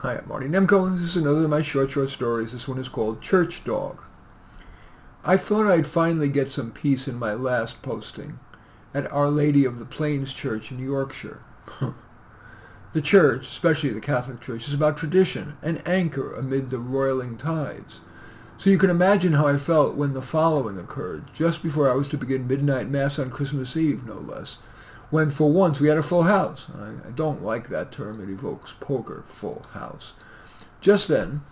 Hi, I'm Marty Nemko. This is another of my short stories. This one is called Church Dog. I thought I'd finally get some peace in my last posting at Our Lady of the Plains Church in Yorkshire. The church, especially the Catholic Church, is about tradition, an anchor amid the roiling tides. So you can imagine how I felt when the following occurred, just before I was to begin midnight mass on Christmas Eve, no less, when for once we had a full house. I don't like that term. It evokes poker, full house. Just then,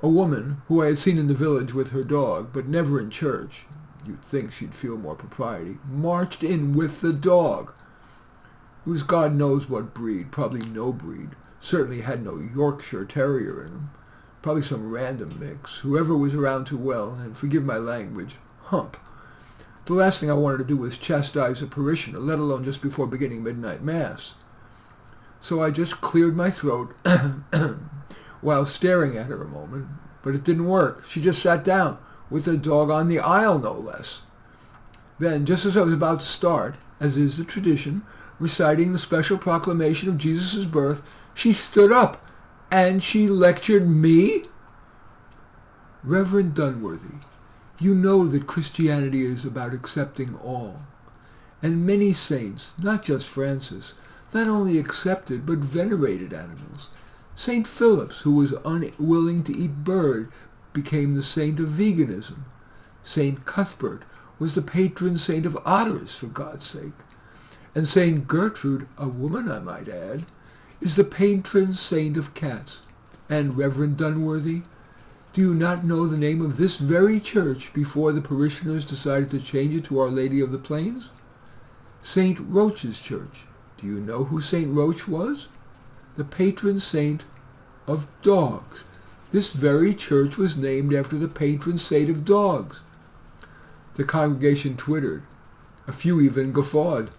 a woman who I had seen in the village with her dog, but never in church, you'd think she'd feel more propriety, marched in with the dog. It was God knows what breed, probably no breed. Certainly had no Yorkshire Terrier in him. Probably some random mix. Whoever was around too well, and forgive my language, hump. The last thing I wanted to do was chastise a parishioner, let alone just before beginning midnight mass. So I just cleared my throat while staring at her a moment, but it didn't work. She just sat down, with her dog on the aisle, no less. Then, just as I was about to start, as is the tradition, reciting the special proclamation of Jesus' birth, she stood up, and she lectured me? Reverend Dunworthy, you know that Christianity is about accepting all. And many saints, not just Francis, not only accepted but venerated animals. St. Phillips, who was unwilling to eat bird, became the saint of veganism. St. Cuthbert was the patron saint of otters, for God's sake. And St. Gertrude, a woman I might add, is the patron saint of cats. And Reverend Dunworthy, do you not know the name of this very church before the parishioners decided to change it to Our Lady of the Plains? St. Roach's Church. Do you know who St. Roach was? The patron saint of dogs. This very church was named after the patron saint of dogs. The congregation twittered. A few even guffawed.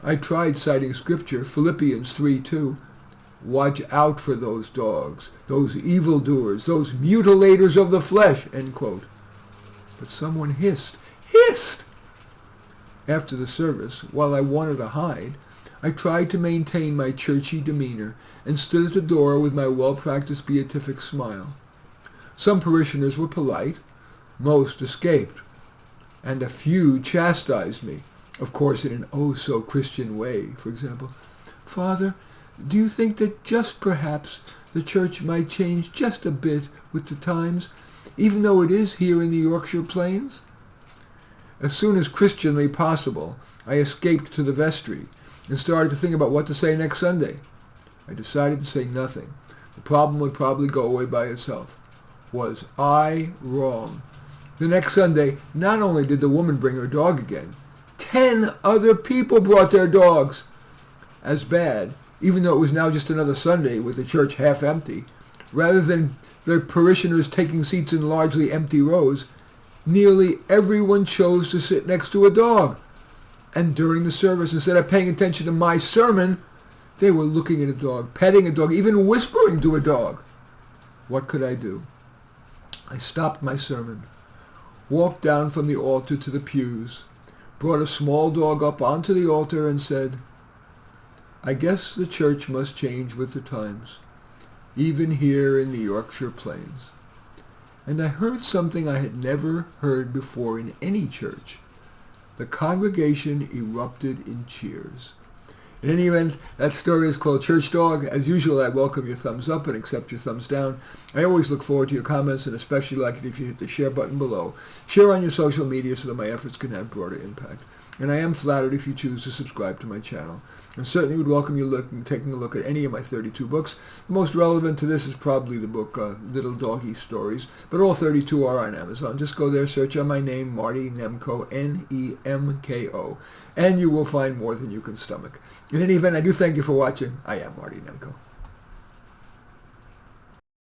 I tried citing scripture, Philippians 3:2. Watch out for those dogs, those evildoers, those mutilators of the flesh, end quote. But someone hissed. After the service, while I wanted to hide, I tried to maintain my churchy demeanor and stood at the door with my well-practiced beatific smile. Some parishioners were polite, most escaped, and a few chastised me, of course in an oh-so-Christian way. For example, Father, do you think that just perhaps the church might change just a bit with the times, even though it is here in the Yorkshire Plains? As soon as Christianly possible, I escaped to the vestry and started to think about what to say next Sunday. I decided to say nothing. The problem would probably go away by itself. Was I wrong? The next Sunday, not only did the woman bring her dog again, 10 other people brought their dogs. As bad, even though it was now just another Sunday with the church half empty, rather than the parishioners taking seats in largely empty rows, nearly everyone chose to sit next to a dog. And during the service, instead of paying attention to my sermon, they were looking at a dog, petting a dog, even whispering to a dog. What could I do? I stopped my sermon, walked down from the altar to the pews, brought a small dog up onto the altar and said, I guess the church must change with the times, even here in the Yorkshire Plains. And I heard something I had never heard before in any church. The congregation erupted in cheers. In any event, that story is called Church Dog. As usual, I welcome your thumbs up and accept your thumbs down. I always look forward to your comments, and especially like it if you hit the share button below. Share on your social media so that my efforts can have broader impact. And I am flattered if you choose to subscribe to my channel. And certainly would welcome you taking a look at any of my 32 books. The most relevant to this is probably the book Little Doggy Stories, but all 32 are on Amazon. Just go there, search on my name, Marty Nemko, Nemko, and you will find more than you can stomach. In any event, I do thank you for watching. I am Marty Nemko.